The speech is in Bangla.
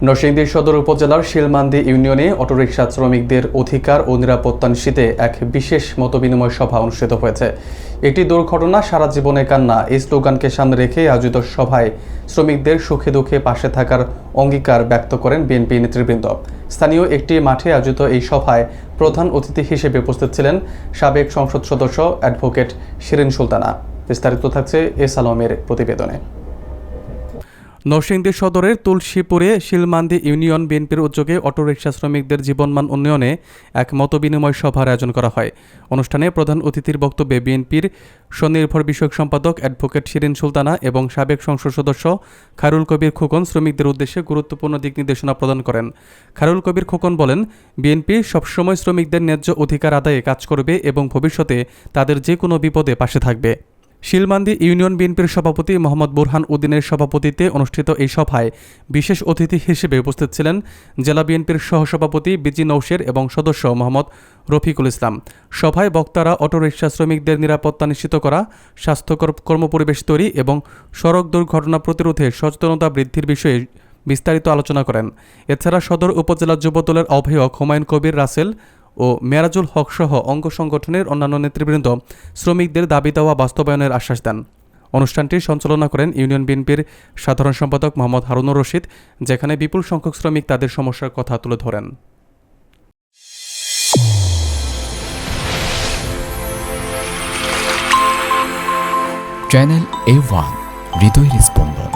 নরসিংদী সদর উপজেলার শিলমান্দি ইউনিয়নে অটোরিকশা শ্রমিকদের অধিকার ও নিরাপত্তা নিশ্চিতে এক বিশেষ মতবিনিময় সভা অনুষ্ঠিত হয়েছে। একটি দুর্ঘটনা সারা জীবনে কান্না এই স্লোগানকে সামনে রেখে আয়োজিত সভায় শ্রমিকদের সুখে দুঃখে পাশে থাকার অঙ্গীকার ব্যক্ত করেন বিএনপি নেতৃবৃন্দ। স্থানীয় একটি মাঠে আয়োজিত এই সভায় প্রধান অতিথি হিসেবে উপস্থিত ছিলেন সাবেক সংসদ সদস্য অ্যাডভোকেট শিরিন সুলতানা। বিস্তারিত থাকছে এস আলমের প্রতিবেদনে। নরসিংদী সদরের তুলসীপুরে শিলমান্দি ইউনিয়ন বিএনপির উদ্যোগে অটোরিকশা শ্রমিকদের জীবনমান উন্নয়নে এক মতবিনিময় সভার আয়োজন করা হয়। অনুষ্ঠানে প্রধান অতিথির বক্তব্যে বিএনপির স্বনির্ভর বিষয়ক সম্পাদক অ্যাডভোকেট শিরিন সুলতানা এবং সাবেক সংসদ সদস্য খায়রুল কবির খোকন শ্রমিকদের উদ্দেশ্যে গুরুত্বপূর্ণ দিক নির্দেশনা প্রদান করেন। খায়রুল কবির খোকন বলেন, বিএনপি সবসময় শ্রমিকদের ন্যায্য অধিকার আদায়ে কাজ করবে এবং ভবিষ্যতে তাদের যে কোনো বিপদে পাশে থাকবে। শিলমান্দি ইউনিয়ন বিএনপির সভাপতি মোহাম্মদ বুরহান উদ্দিনের সভাপতিত্বে অনুষ্ঠিত এই সভায় বিশেষ অতিথি হিসেবে উপস্থিত ছিলেন জেলা বিএনপির সহসভাপতি বিজি নৌশের এবং সদস্য মোহাম্মদ রফিকুল ইসলাম। সভায় বক্তারা অটোরিকশা শ্রমিকদের নিরাপত্তা নিশ্চিত করা, স্বাস্থ্যকর কর্মপরিবেশ তৈরি এবং সড়ক দুর্ঘটনা প্রতিরোধে সচেতনতা বৃদ্ধির বিষয়ে বিস্তারিত আলোচনা করেন। এছাড়া সদর উপজেলা যুবদলের আহ্বায়ক হুমায়ুন কবির রাসেল ও মেরাজুল হক সহ অঙ্গ সংগঠনের অন্যান্য নেতৃবৃন্দ শ্রমিকদের দাবি দেওয়া বাস্তবায়নের আশ্বাস দেন। অনুষ্ঠানটি সঞ্চালনা করেন ইউনিয়ন বিএনপির সাধারণ সম্পাদক মোহাম্মদ হারুনুর রশিদ, যেখানে বিপুল সংখ্যক শ্রমিক তাদের সমস্যার কথা তুলে ধরেন। চ্যানেল A1 হৃদয়ের স্পন্দন।